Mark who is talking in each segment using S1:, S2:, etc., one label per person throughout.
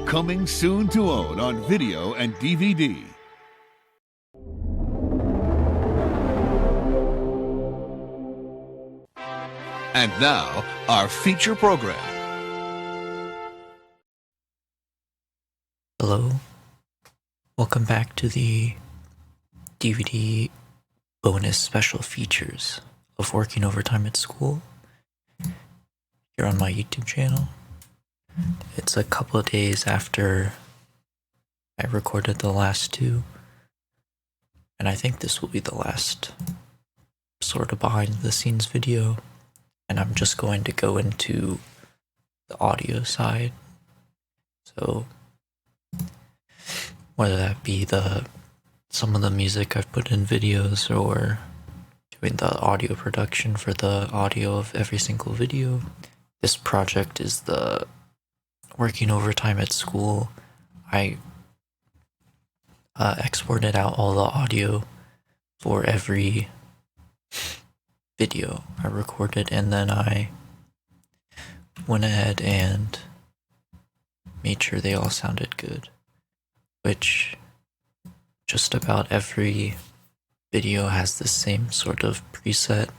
S1: Coming soon to own on video and DVD. And now, our feature program.
S2: Hello, welcome back to the DVD bonus special features of working overtime at school here on my YouTube channel. It's a couple of days after I recorded the last two, and I think this will be the last sort of behind the scenes video, and I'm just going to go into the audio side. So whether that be some of the music I've put in videos or doing the audio production for the audio of every single video. This project is the working overtime at school. I exported out all the audio for every video I recorded, and then I went ahead and made sure they all sounded good, which just about every video has the same sort of preset.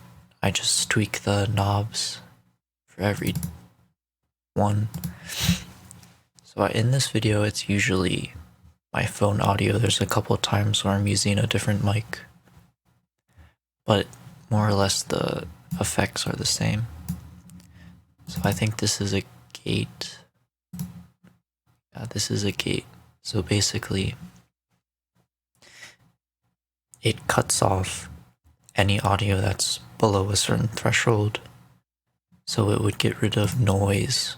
S2: I just tweak the knobs for every one. So in this video, it's usually my phone audio. There's a couple of times where I'm using a different mic, but more or less the effects are the same. So I think this is a gate. Yeah, this is a gate. So basically, it cuts off any audio that's below a certain threshold, so it would get rid of noise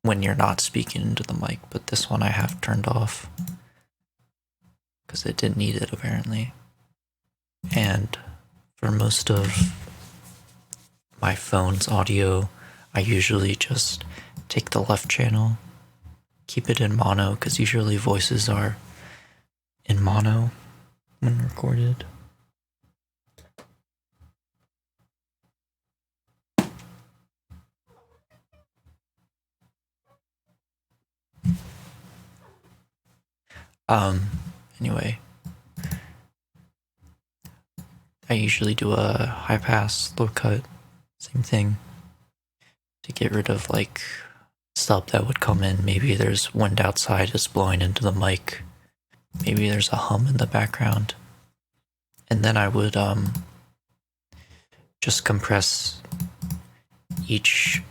S2: when you're not speaking into the mic, but this one I have turned off because it didn't need it apparently. And for most of my phone's audio, I usually just take the left channel, keep it in mono, because usually voices are in mono when recorded. Anyway, I usually do a high pass, low cut, same thing, to get rid of like stuff that would come in. Maybe there's wind outside it's blowing into the mic. Maybe there's a hum in the background. And then I would just compress each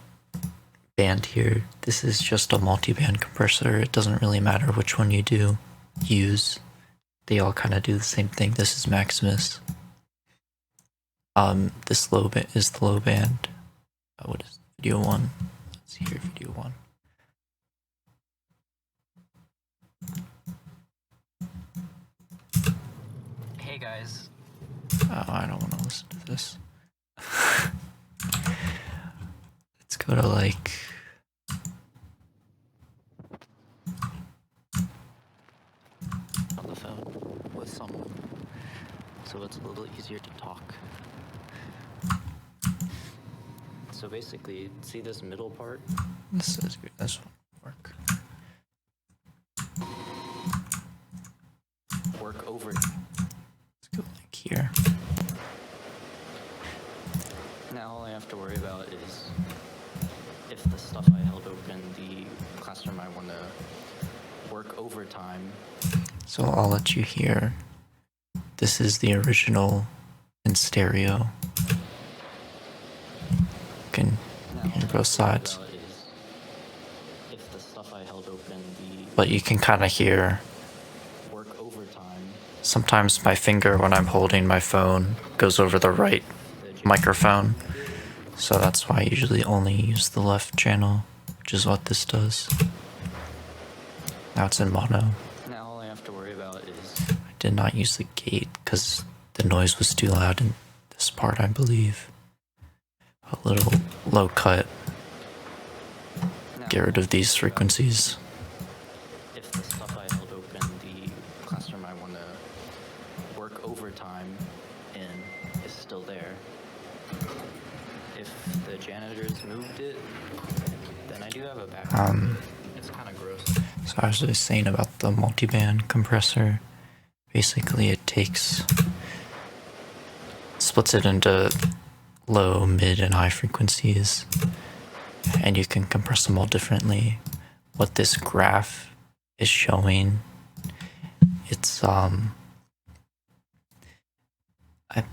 S2: band here. This is just a multi-band compressor. It doesn't really matter which one you use. They all kind of do the same thing. This is Maximus. This low band is the low band. What is video 1? Let's see here, video 1. Hey guys. Oh, I don't want to listen to this. Let's go to like on the phone with someone, so it's a little easier to talk. So basically, see this middle part? This is good. This will work over. Let's go like here. Now all I have to worry about is if the stuff I held open, the classroom I want to work overtime. So I'll let you hear. This is the original in stereo. You can hear both sides. But you can kind of hear sometimes my finger when I'm holding my phone goes over the right microphone. So that's why I usually only use the left channel, which is what this does. Now it's in mono. Now all I have to worry about is I did not use the gate because the noise was too loud in this part, I believe. A little low cut. Get rid of these frequencies. If the stuff I held open, the classroom I want to work overtime in is still there. If the janitors moved it, then I do have a backup. It's kind of gross. I was just saying about the multiband compressor. Basically, it splits it into low, mid, and high frequencies, and you can compress them all differently. What this graph is showing, it's I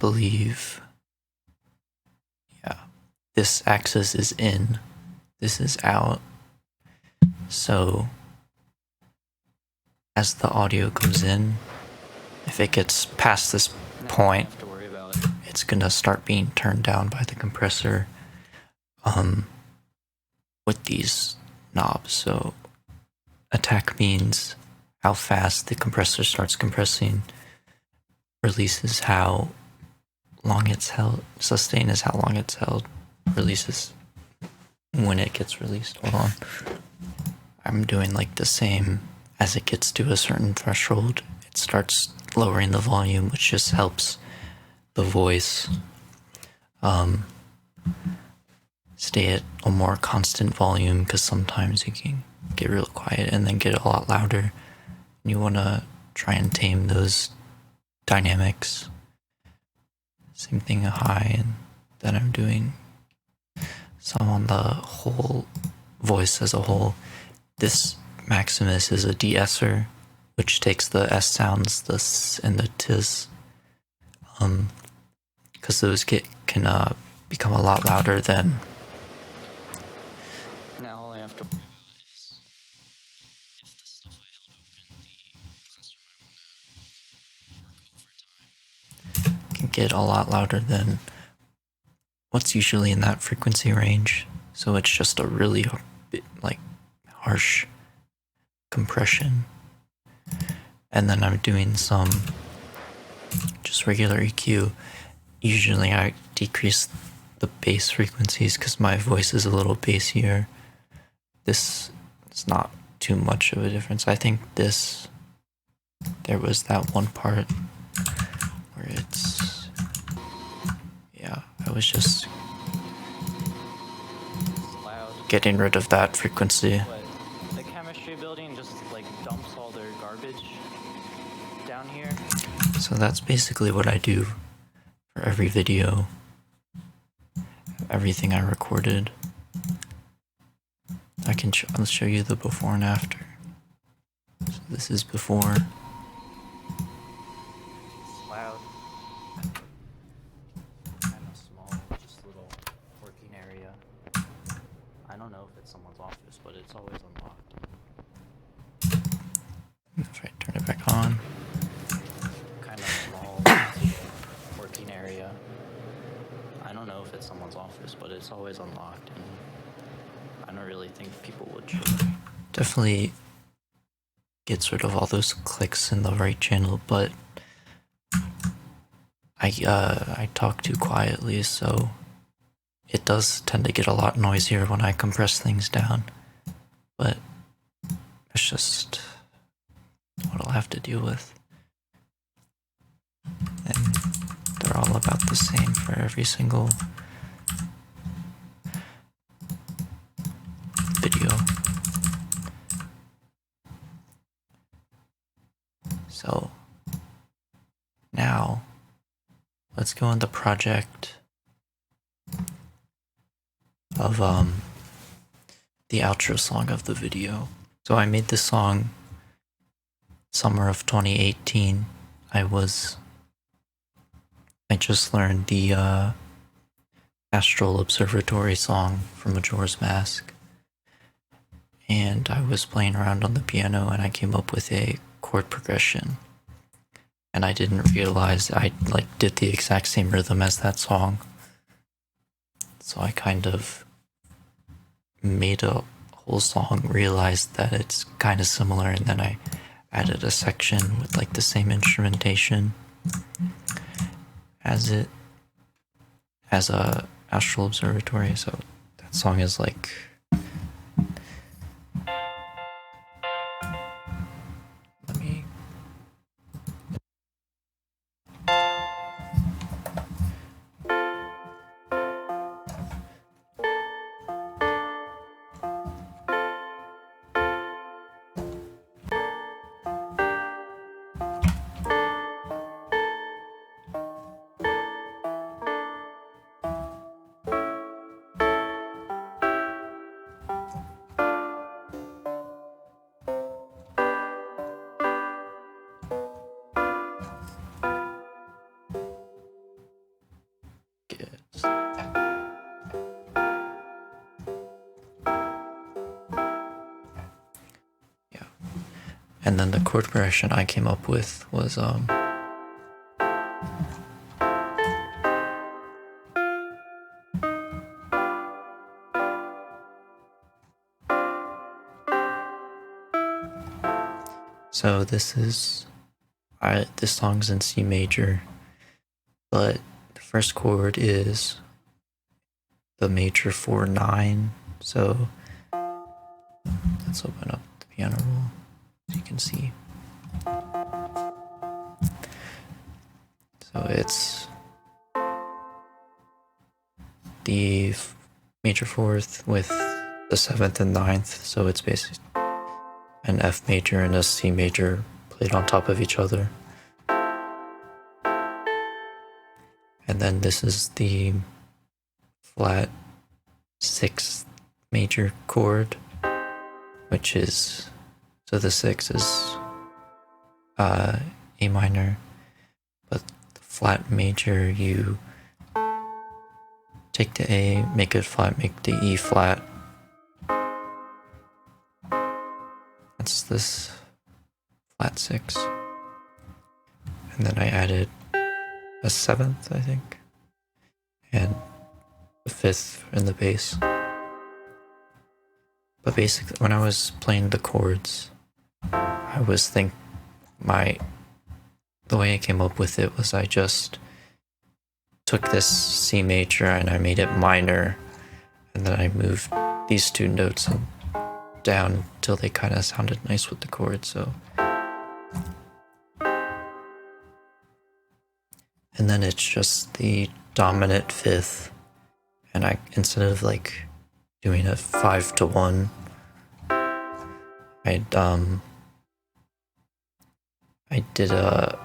S2: believe, yeah, this axis is in, this is out. So as the audio comes in, if it gets past this point, it's gonna start being turned down by the compressor with these knobs. So attack means how fast the compressor starts compressing, release is how long it's held, sustain is how long it's held, release is when it gets released. Hold on. I'm doing like the same. As it gets to a certain threshold, it starts lowering the volume, which just helps the voice stay at a more constant volume, because sometimes you can get real quiet and then get a lot louder. And you want to try and tame those dynamics. Same thing high, and then I'm doing some on the whole voice as a whole. This Maximus is a de-esser, which takes the S sounds, the S and the Ts, because those can become a lot louder than. Now all I have to can get a lot louder than what's usually in that frequency range. So it's just a really like harsh compression. And then I'm doing some just regular EQ. Usually I decrease the bass frequencies because my voice is a little bassier. This is not too much of a difference. I think there was that one part where it's, yeah, I was just getting rid of that frequency.
S3: The chemistry building just like dumps all their garbage down here.
S2: So that's basically what I do for every video, everything I recorded. I'll show you the before and after. So this is before.
S3: It's loud. Kind of small, just a little working area. I don't know if it's someone's office, but it's always unlocked.
S2: If I turn it back on.
S3: Kind of small, working area. I don't know if it's someone's office, but it's always unlocked, and I don't really think people would check.
S2: Definitely gets rid of all those clicks in the right channel, but I talk too quietly, so it does tend to get a lot noisier when I compress things down. But it's just what I'll have to deal with. And they're all about the same for every single video. So now let's go into project of the outro song of the video. So I made this song summer of 2018. I just learned the Astral Observatory song from Majora's Mask, and I was playing around on the piano and I came up with a chord progression, and I didn't realize I did the exact same rhythm as that song. So I kind of made a whole song, realized that it's kind of similar, and then I added a section with like the same instrumentation as a Astral Observatory. So that song is like, let me And then the chord progression I came up with was so this song's in C major, but the first chord is the major 4-9. So let's open up the piano roll so you can see. So it's the major 4th with the 7th and 9th, so it's basically an F major and a C major played on top of each other. And then this is the flat 6th major chord, which is, so the 6 is A minor, but the flat major, you take the A, make it flat, make the E flat. That's this flat 6. And then I added a 7th, I think, and the 5th in the bass. But basically, when I was playing the chords, I was the way I came up with it was I just took this C major and I made it minor, and then I moved these two notes down till they kind of sounded nice with the chord. So, and then it's just the dominant 5th, and I, instead of like doing a 5-1, I did a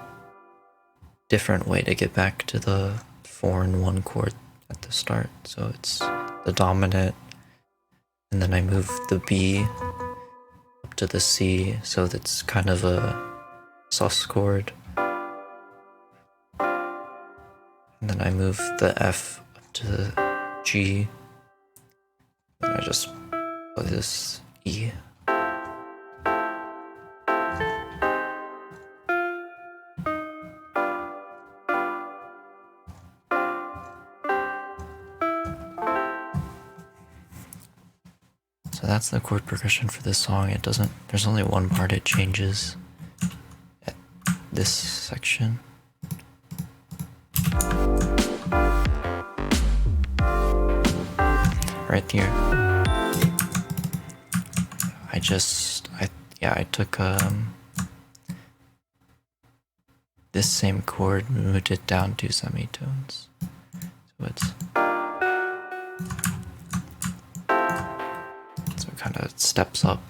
S2: different way to get back to the 4-1 chord at the start. So it's the dominant, and then I moved the B up to the C, so that's kind of a sus chord. And then I moved the F up to the G, and I just play this E. So that's the chord progression for this song. There's only one part it changes at this section. Right here. I took this same chord, moved it down 2 semitones. So it kind of steps up.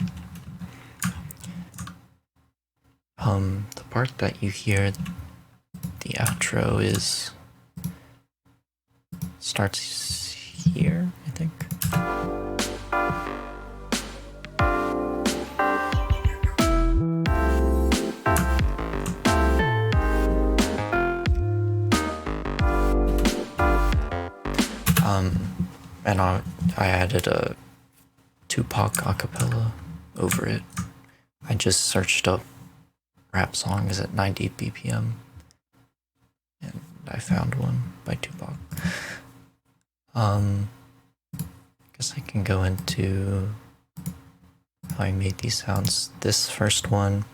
S2: The part that you hear, the outro, starts here, I think. And I added a Tupac acapella over it. I just searched up rap songs at 90 BPM, and I found one by Tupac. Guess I can go into how I made these sounds. This first one,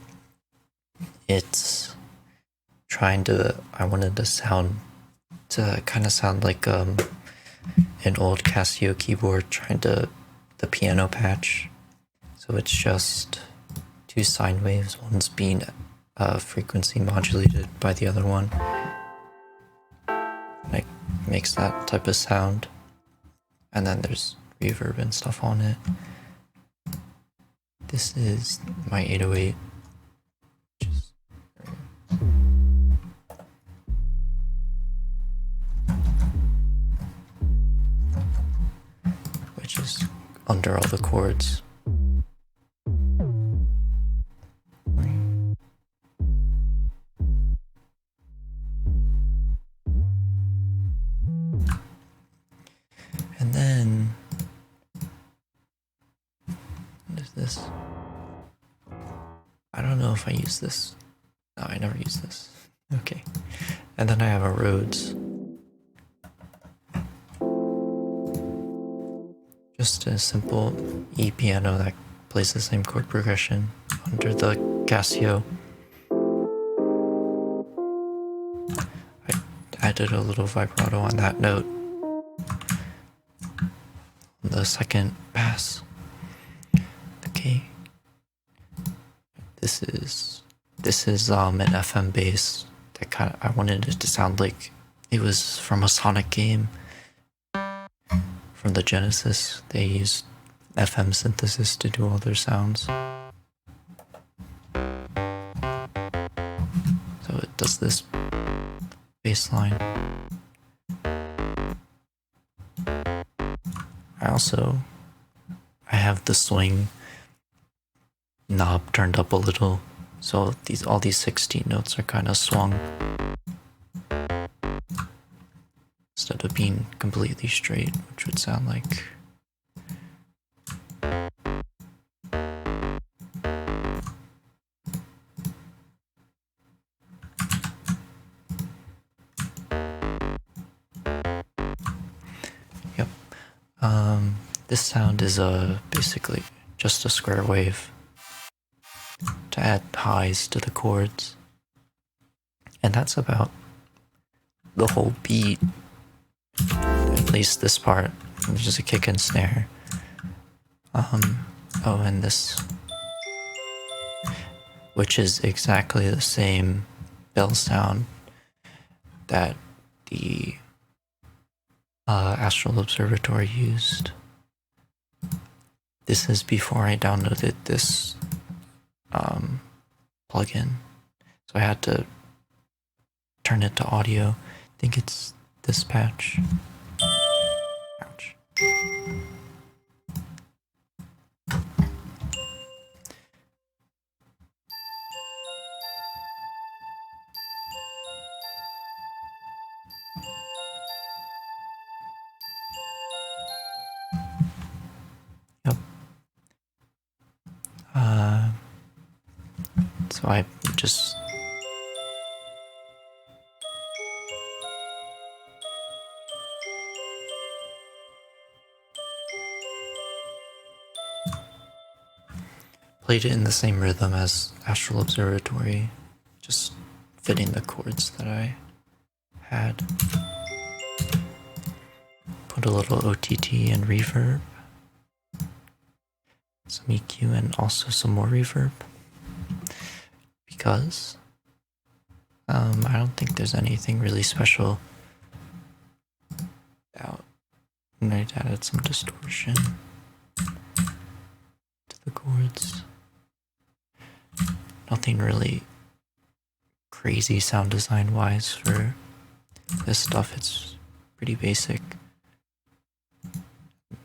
S2: I wanted the sound to kind of sound like an old Casio keyboard the piano patch. So it's just 2 sine waves, one's being frequency modulated by the other one. And it makes that type of sound. And then there's reverb and stuff on it. This is my 808. Which is under all the chords. And then what is this? I don't know if I use this. No, I never use this. Okay. And then I have a Rhodes. Just a simple E piano that plays the same chord progression under the Casio. I added a little vibrato on that note. The second pass. Okay. This is an FM bass that I wanted it to sound like it was from a Sonic game. From the Genesis, they used FM synthesis to do all their sounds. So it does this bass line. I have the swing knob turned up a little, so all these 16 notes are kind of swung instead of being completely straight, which would sound like this sound is basically just a square wave to add highs to the chords, and that's about the whole beat, at least this part. There's just a kick and snare. And this, which is exactly the same bell sound that the Astral Observatory used. This is before I downloaded this plugin, so I had to turn it to audio. I think it's this patch. Ouch. Yep. So I just played it in the same rhythm as Astral Observatory, just fitting the chords that I had. Put a little OTT and reverb, some EQ, and also some more reverb, because I don't think there's anything really special about. And I added some distortion to the chords. Nothing really crazy sound design wise for this stuff. It's pretty basic.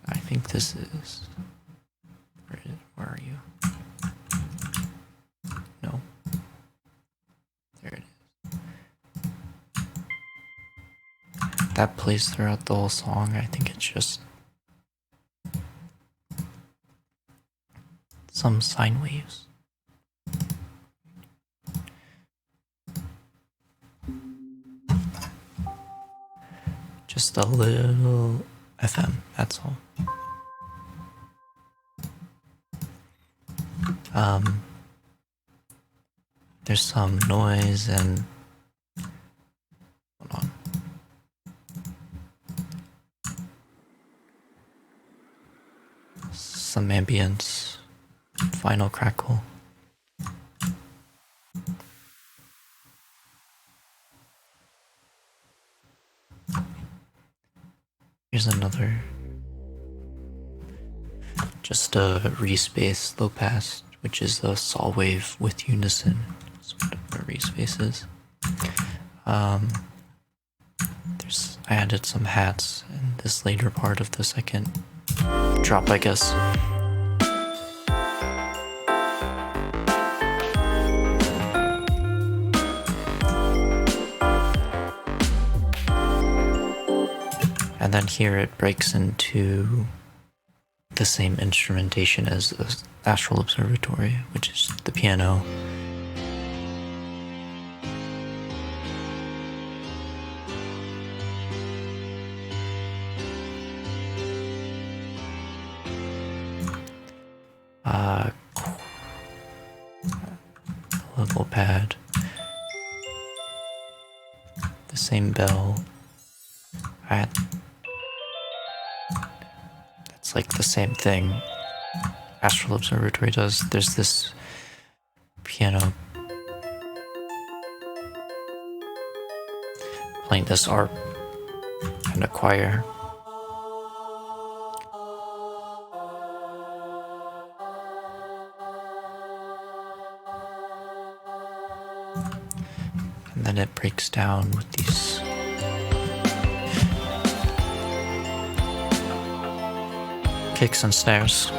S2: I think this is... Where are you? No. There it is. That plays throughout the whole song. I think it's just some sine waves. Just a little FM, that's all. There's some noise and hold on. Some ambience, final crackle. Here's another, just a respace low pass, which is a saw wave with unison. That's what a respace is. I added some hats in this later part of the second drop, I guess. And then here it breaks into the same instrumentation as the Astral Observatory, which is the piano. Level pad, the same bell. That's like the same thing Astral Observatory does. There's this piano playing this harp and a choir. And then it breaks down with these kicks and snares.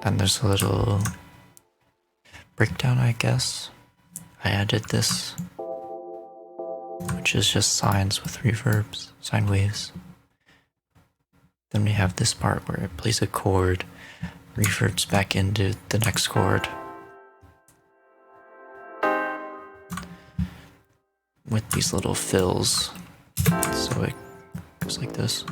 S2: Then there's a little breakdown, I guess. I added this, which is just sines with reverbs, sine waves. Then we have this part where it plays a chord, reverts back into the next chord with these little fills. So it goes like this.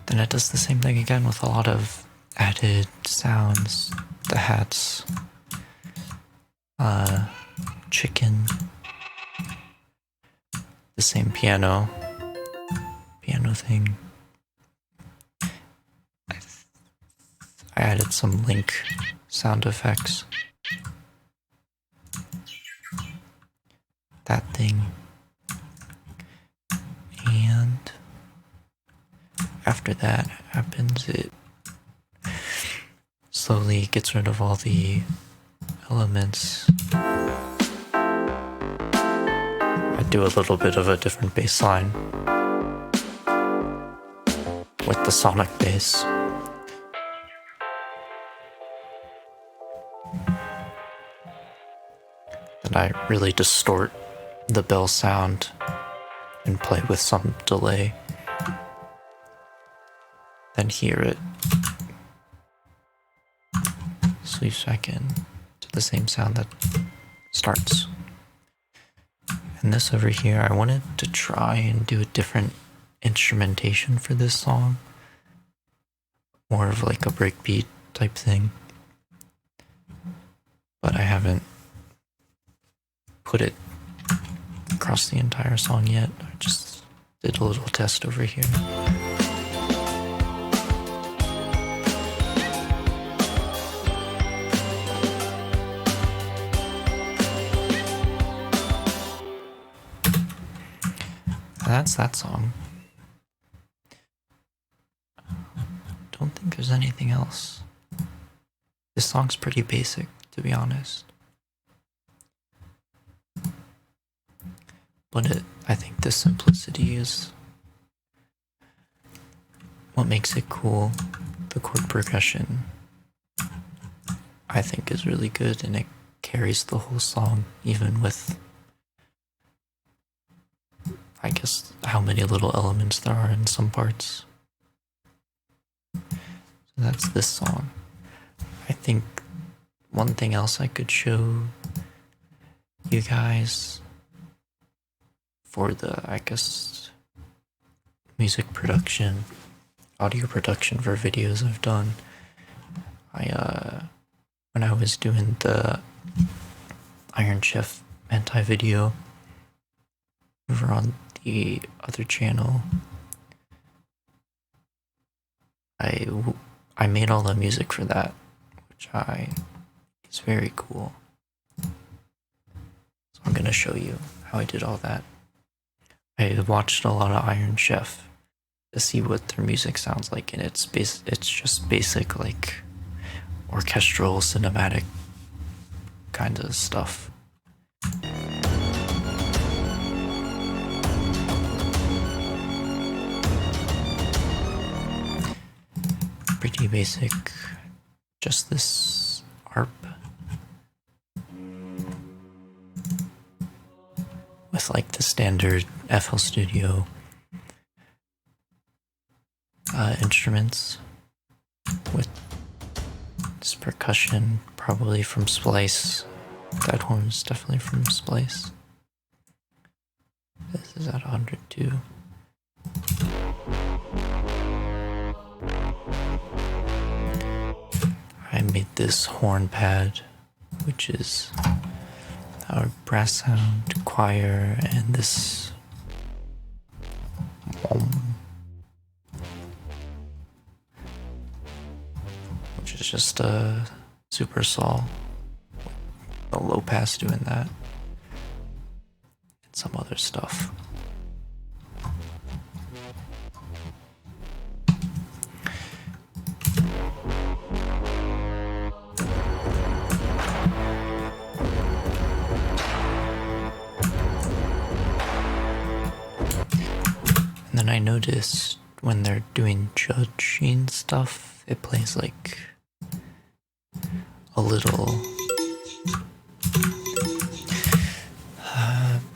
S2: Then it does the same thing again with a lot of added sounds, the hats, chicken, the same piano thing. I added some link sound effects. That thing. And after that happens, it slowly gets rid of all the elements. I do a little bit of a different bass line with the sonic bass. Then I really distort the bell sound and play with some delay. Then hear it sweeps back in to the same sound that starts. And this over here, I wanted to try and do a different instrumentation for this song. More of like a breakbeat type thing. But I haven't put it across the entire song yet. I just did a little test over here. That's that song. Don't think there's anything else. This song's pretty basic, to be honest. But I think the simplicity is what makes it cool. The chord progression, I think, is really good, and it carries the whole song, even with, I guess, how many little elements there are in some parts. So that's this song. I think one thing else I could show you guys for the, I guess, music production, audio production for videos I've done. When I was doing the Iron Chef Hentai video over on the other channel, I made all the music for that, which is very cool. So I'm gonna show you how I did all that. I watched a lot of Iron Chef to see what their music sounds like, and it's just basic, like orchestral, cinematic kind of stuff. Pretty basic, just this ARP with like the standard FL Studio instruments with this percussion, probably from Splice. That horn's definitely from Splice. This is at 102. I made this horn pad, which is our brass sound, choir, and this which is just a super saw, a low pass doing that, and some other stuff. And then I noticed when they're doing judging stuff, it plays like a little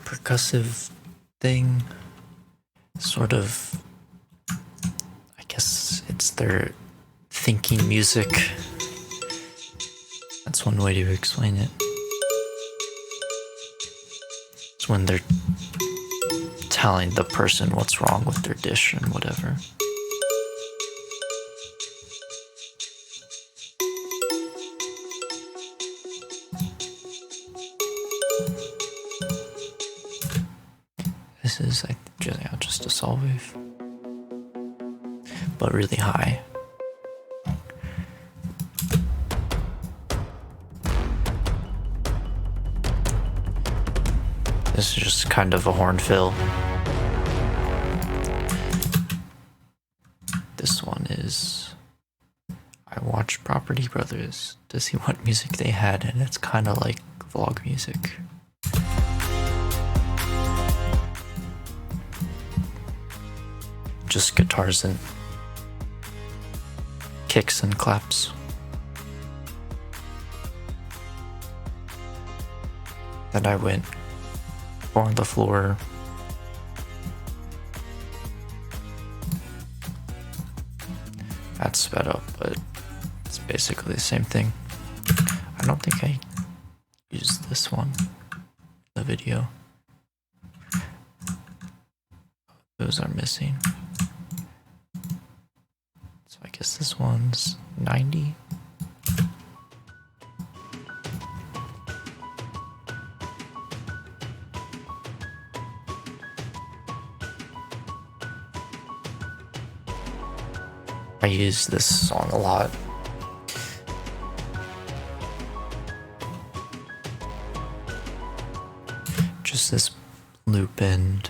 S2: percussive thing. Sort of, I guess it's their thinking music. That's one way to explain it. It's when they're telling the person what's wrong with their dish and whatever. This is just a saw wave, but really high. This is just kind of a horn fill. This one is, I watched Property Brothers to see what music they had, and it's kind of like vlog music. Just guitars and kicks and claps. Then I went on the floor. That's sped up, but it's basically the same thing. I don't think I used this one in the video. Those are missing. So I guess this one's 90. I use this song a lot. Just this loop and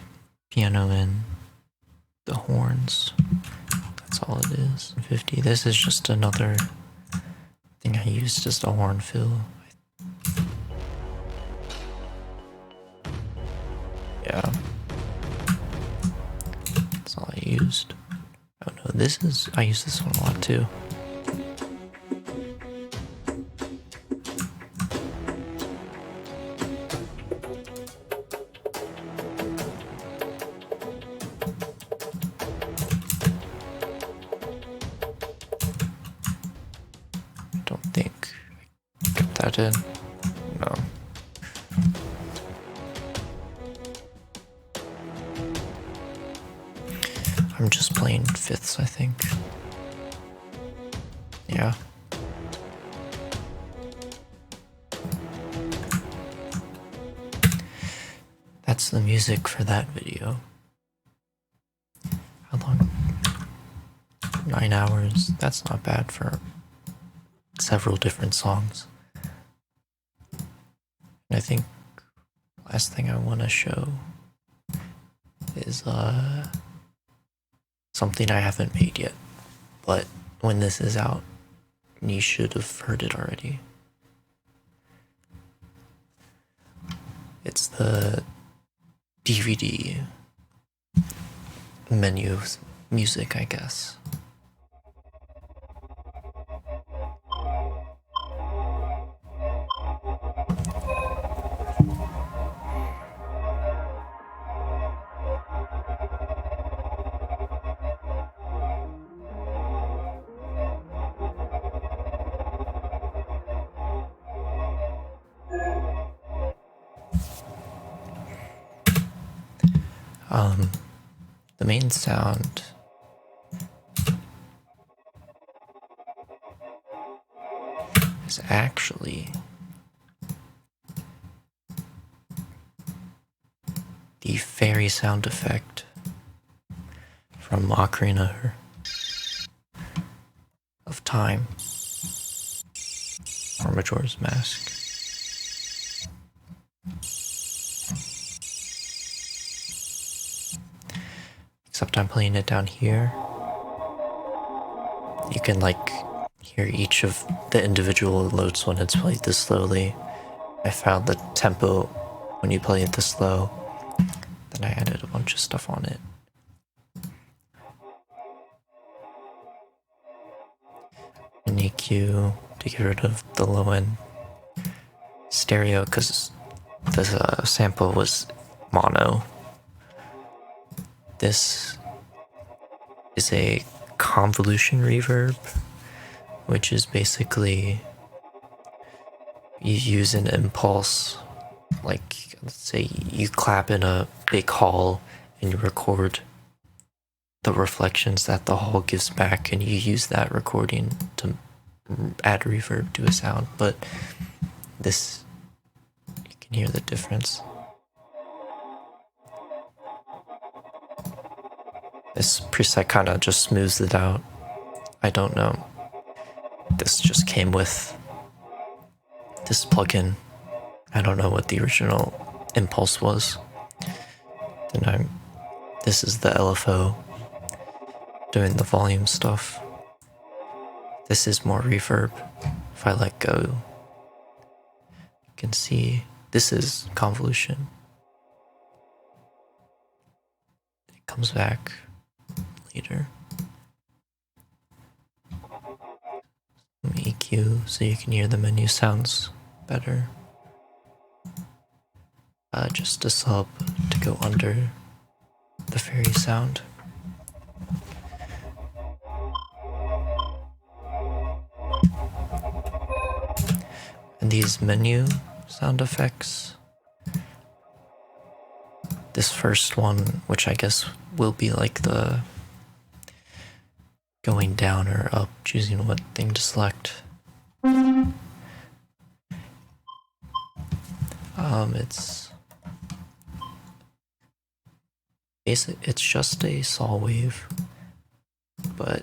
S2: piano and the horns. That's all it is. 50. This is just another thing I used, just a horn fill. Yeah. That's all I used. Oh no, I use this one a lot too. I don't think I kept that in. No. I'm just playing fifths, I think. Yeah. That's the music for that video. How long? 9 hours. That's not bad for several different songs. And I think last thing I want to show is something I haven't made yet, but when this is out, you should have heard it already. It's the DVD menu music, I guess. The main sound is actually the fairy sound effect from Ocarina of Time, or Majora's Mask. Except I'm playing it down here. You can like hear each of the individual notes when it's played this slowly. I found the tempo when you play it this slow. Then I added a bunch of stuff on it. An EQ to get rid of the low end stereo because the sample was mono. This is a convolution reverb, which is basically you use an impulse, like let's say you clap in a big hall and you record the reflections that the hall gives back, and you use that recording to add reverb to a sound. But this, you can hear the difference. This preset kind of just smooths it out. I don't know. This just came with this plugin. I don't know what the original impulse was. Then this is the LFO doing the volume stuff. This is more reverb. If I let go, you can see this is convolution. It comes back later. EQ so you can hear the menu sounds better. Just a sub to go under the fairy sound. And these menu sound effects, this first one, which I guess will be like the going down or up, choosing what thing to select. It's just a saw wave, but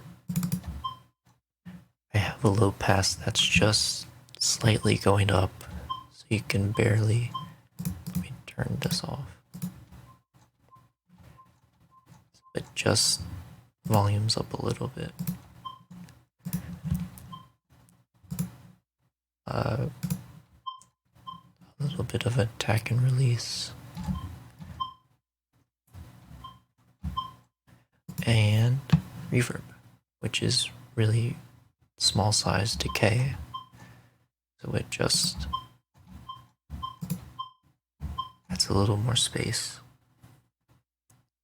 S2: I have a low pass that's just slightly going up, so you can barely. Let me turn this off. It just volumes up a little bit. A little bit of attack and release. And reverb, which is really small size decay. So it just adds a little more space.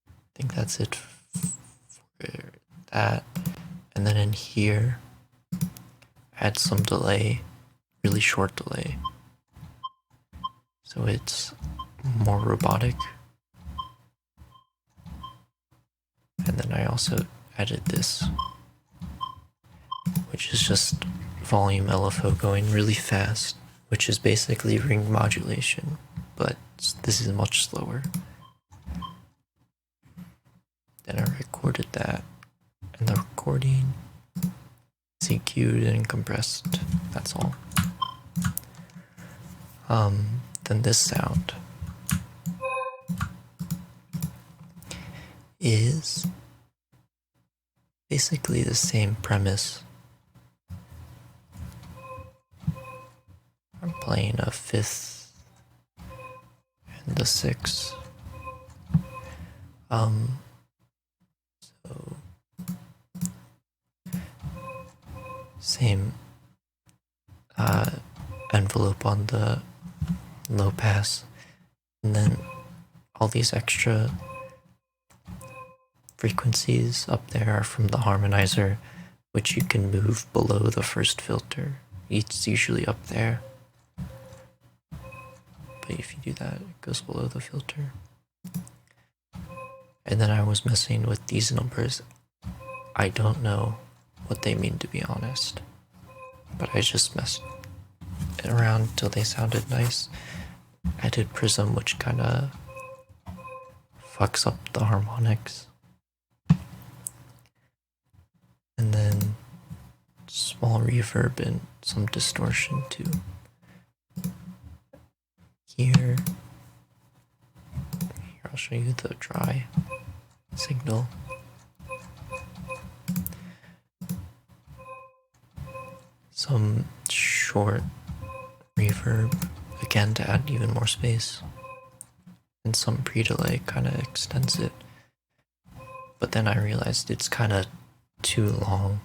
S2: I think that's it for that. And then in here, add some delay, really short delay. So it's more robotic. And then I also added this, which is just volume LFO going really fast, which is basically ring modulation, but this is much slower. Then I recorded that, and the recording is EQ'd and compressed, that's all. Then this sound is basically the same premise, playing a 5th and the 6th. So same envelope on the low pass, and then all these extra frequencies up there are from the harmonizer, which you can move below the first filter. It's usually up there, but if you do that, it goes below the filter. And then I was messing with these numbers. I don't know what they mean, to be honest, but I just messed around till they sounded nice. I did Prism, which kind of fucks up the harmonics. And then small reverb and some distortion too. Here I'll show you the dry signal. Some short reverb, again to add even more space. And some pre-delay kind of extends it. But then I realized it's kind of too long,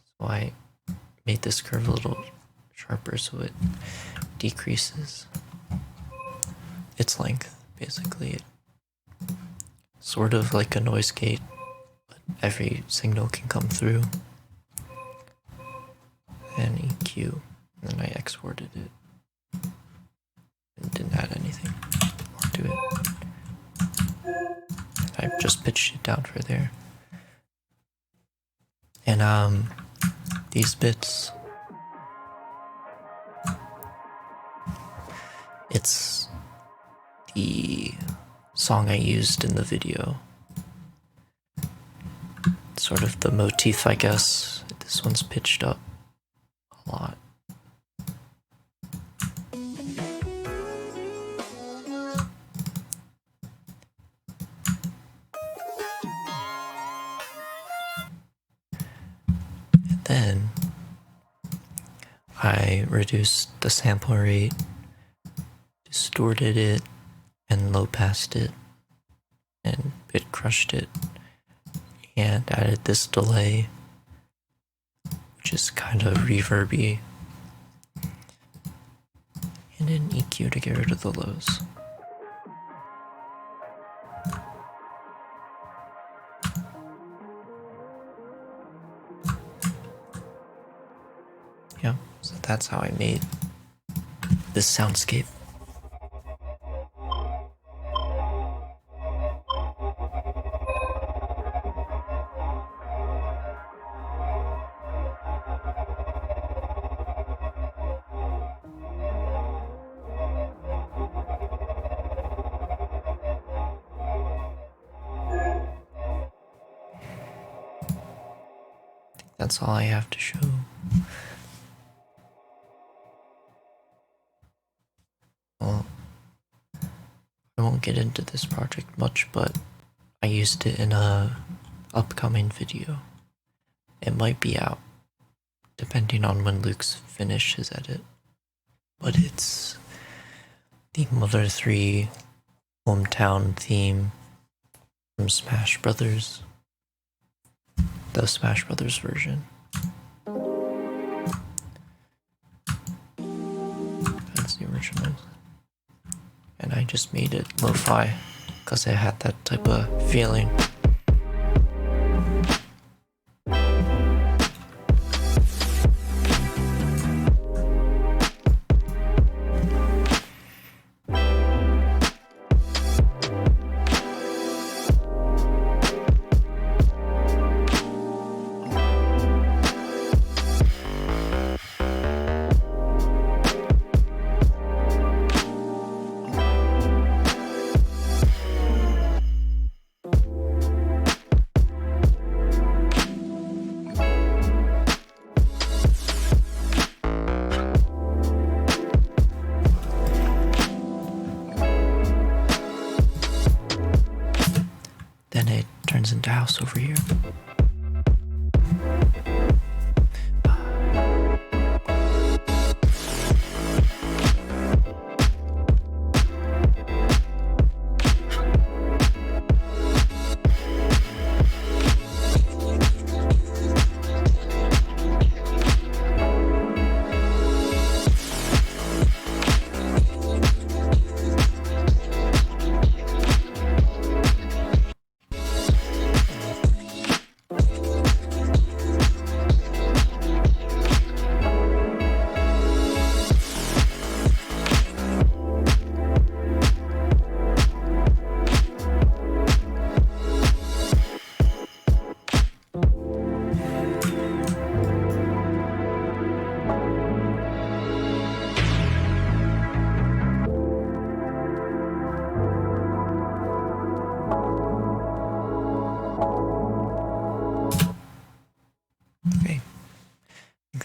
S2: so I made this curve a little sharper so it decreases its length. Basically, sort of like a noise gate, but every signal can come through. And EQ, and then I exported it and didn't add anything more to it. I just pitched it down for there. And these bits, it's the song I used in the video. Sort of the motif, I guess. This one's pitched up a lot. And then I reduced the sample rate, distorted it, and low passed it, and bit crushed it, and added this delay, which is kind of reverby, and an EQ to get rid of the lows. Yeah, so that's how I made this soundscape. That's all I have to show. Well, I won't get into this project much, but I used it in a upcoming video. It might be out, depending on when Luke's finished his edit. But it's the Mother 3 hometown theme from Smash Brothers. The Smash Brothers version. That's the original. And I just made it lo-fi because I had that type of feeling. Then it turns into house over here.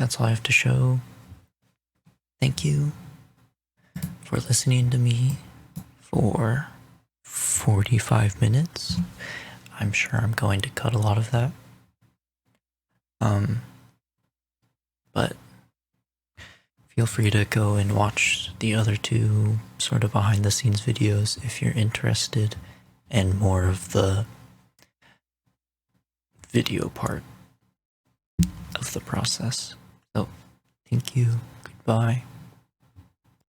S2: that's all I have to show. Thank you for listening to me for 45 minutes. I'm sure I'm going to cut a lot of that. But feel free to go and watch the other two sort of behind the scenes videos if you're interested in more of the video part of the process. So, thank you. Goodbye.